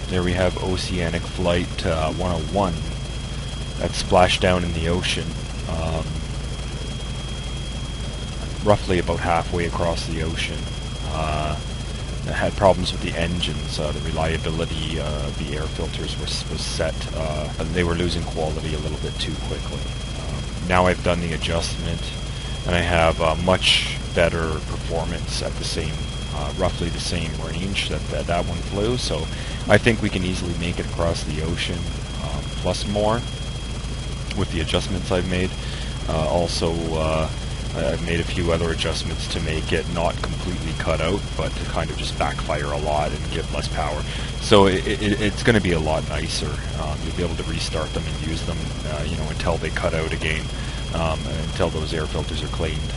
There we have Oceanic Flight 101 that splashed down in the ocean, roughly about halfway across the ocean. It had problems with the engines. The reliability of the air filters was set. They were losing quality a little bit too quickly. Now I've done the adjustment, and I have much better performance at the same, roughly the same range that one flew. So I think we can easily make it across the ocean, plus more, with the adjustments I've made. Also, I've made a few other adjustments to make it not completely cut out, but to kind of just backfire a lot and give less power. So it's going to be a lot nicer. You'll be able to restart them and use them, until they cut out again, until those air filters are cleaned.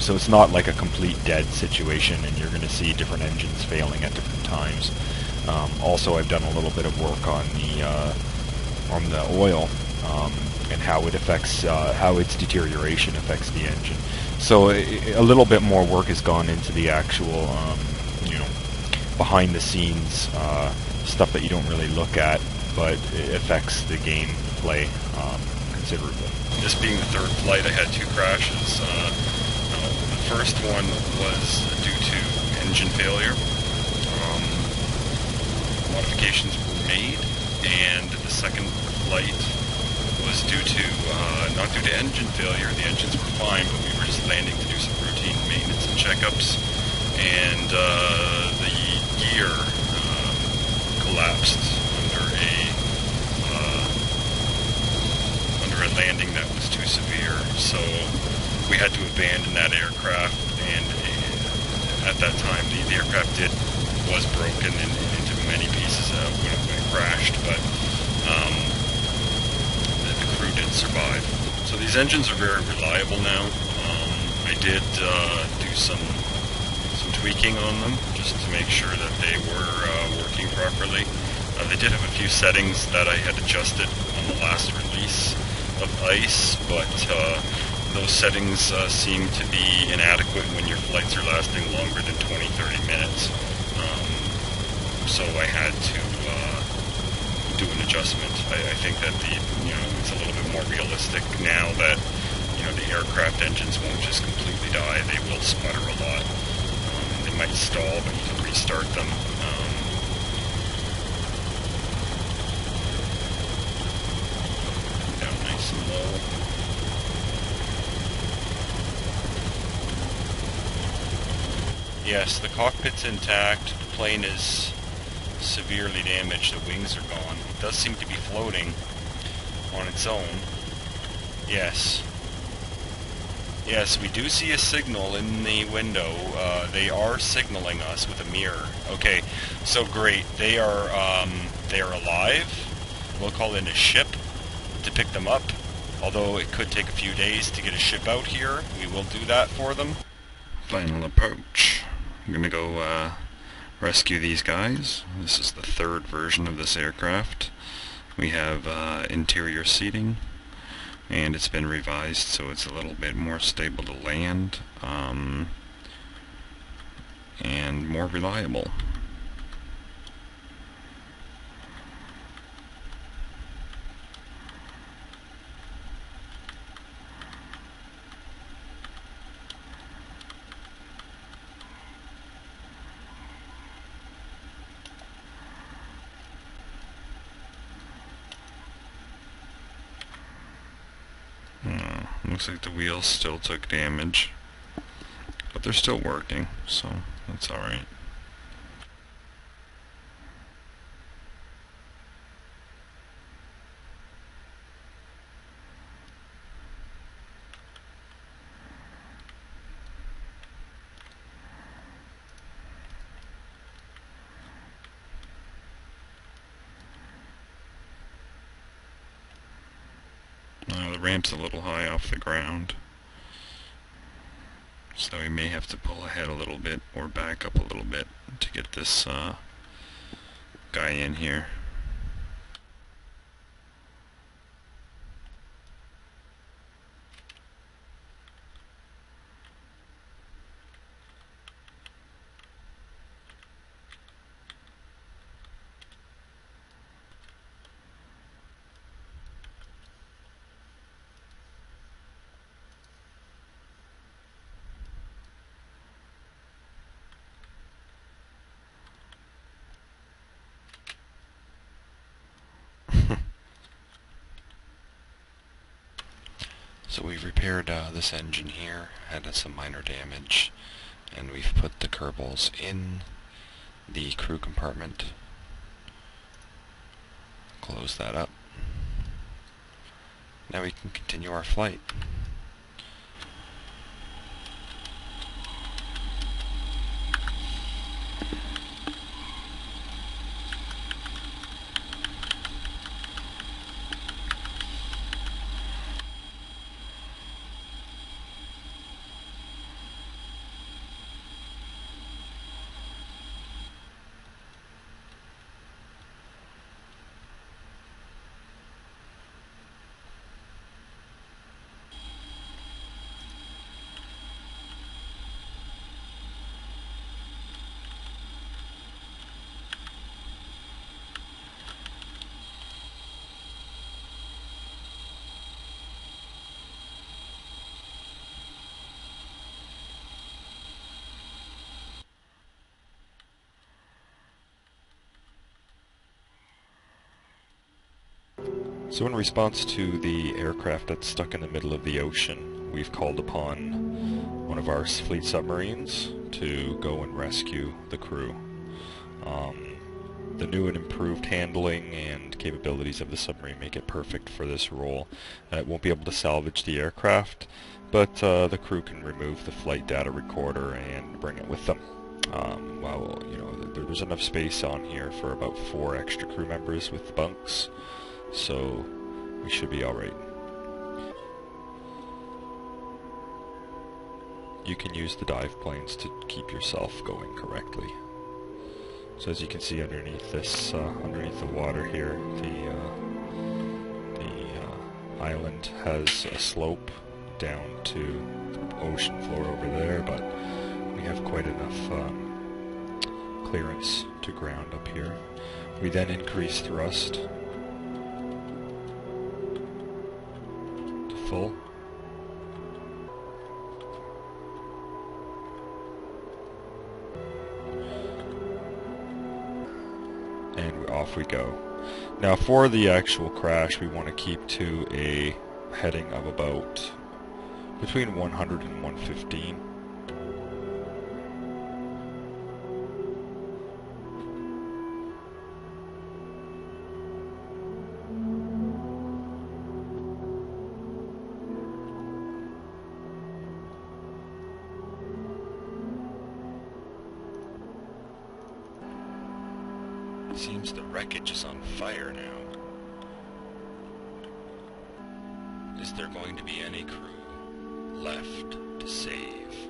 So it's not like a complete dead situation, and you're going to see different engines failing at different times. Also, I've done a little bit of work on the oil. And how it affects, how its deterioration affects the engine. So a little bit more work has gone into the actual, behind the scenes stuff that you don't really look at, but it affects the gameplay considerably. This being the third flight, I had two crashes. The first one was due to engine failure. Modifications were made, and the second flight was due to, not due to engine failure. The engines were fine, but we were just landing to do some routine maintenance and checkups, and the gear collapsed under a landing that was too severe. So we had to abandon that aircraft, and at that time the aircraft was broken into many pieces when it crashed, but did survive. So these engines are very reliable now. I did do some tweaking on them just to make sure that they were working properly. They did have a few settings that I had adjusted on the last release of ICE, but those settings seem to be inadequate when your flights are lasting longer than 20-30 minutes. So I had to do an adjustment. I think that it's a little bit more realistic now that the aircraft engines won't just completely die. They will sputter a lot. They might stall, but you can restart them. Down nice and low. Yes, the cockpit's intact. The plane is severely damaged. The wings are gone. It does seem to be floating on its own. Yes. Yes, we do see a signal in the window. They are signaling us with a mirror. Okay, so great. They are alive. We'll call in a ship to pick them up. Although it could take a few days to get a ship out here. We will do that for them. Final approach. I'm gonna go rescue these guys. This is the third version of this aircraft. We have interior seating, and it's been revised so it's a little bit more stable to land, and more reliable. Looks like the wheels still took damage, but they're still working, so that's alright. The ramp's a little high off the ground, so we may have to pull ahead a little bit or back up a little bit to get this guy in here. So we've repaired this engine here, had some minor damage, and we've put the Kerbals in the crew compartment. Close that up. Now we can continue our flight. So in response to the aircraft that's stuck in the middle of the ocean, we've called upon one of our fleet submarines to go and rescue the crew. The new and improved handling and capabilities of the submarine make it perfect for this role. It won't be able to salvage the aircraft, but the crew can remove the flight data recorder and bring it with them. Well, you know, there's enough space on here for about 4 extra crew members with bunks, so we should be alright. You can use the dive planes to keep yourself going correctly. So as you can see underneath this, underneath the water here, the island has a slope down to the ocean floor over there, but we have quite enough clearance to ground up here. We then increase thrust to full. And off we go. Now for the actual crash, we want to keep to a heading of about between 100 and 115. It seems the wreckage is on fire now. Is there going to be any crew left to save?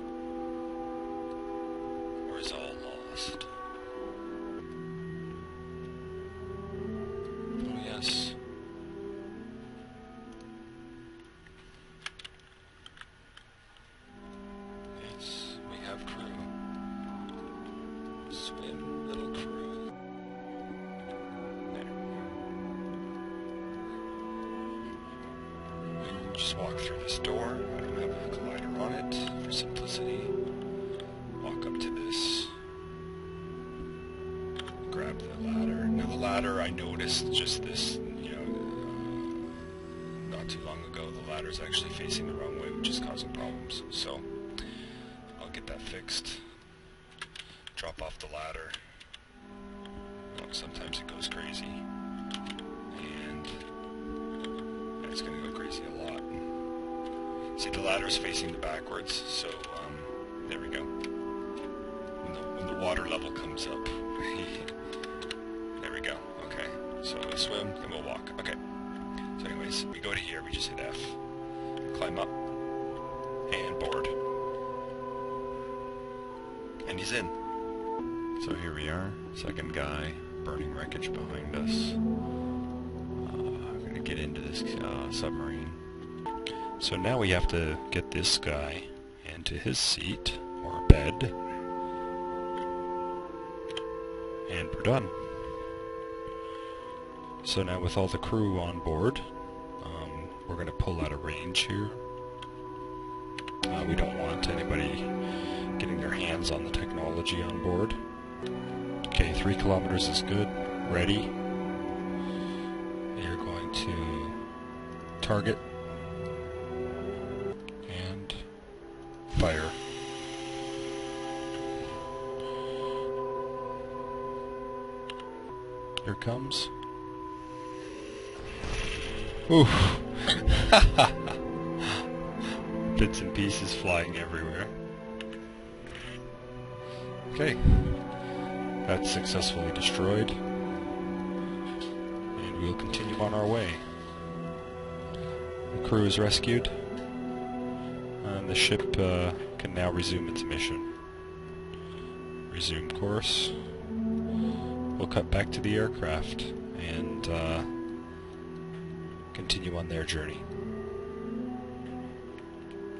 Or is all lost? Oh yes. Yes, we have crew. Swim, little crew. Just walk through this door. I don't have a collider on it for simplicity. Walk up to this. Grab the ladder. Now the ladder, I noticed just this, not too long ago, the ladder's actually facing the wrong way, which is causing problems. So I'll get that fixed. Drop off the ladder. Sometimes it goes crazy. And it's going to go crazy a lot. See, the ladder is facing backwards, so there we go. When the water level comes up, there we go. Okay, so we'll swim, then we'll walk. Okay. So anyways, we go to here, we just hit F. Climb up, and board. And he's in. So here we are, second guy, burning wreckage behind us. I'm going to get into this submarine. So now we have to get this guy into his seat, or bed, and we're done. So now with all the crew on board, we're going to pull out of range here. We don't want anybody getting their hands on the technology on board. Okay, 3 kilometers is good. Ready. You're going to target fire. Here it comes. Oof. Bits and pieces flying everywhere. Okay. That's successfully destroyed. And we'll continue on our way. The crew is rescued. And the ship can now resume its mission. Resume course. We'll cut back to the aircraft and continue on their journey.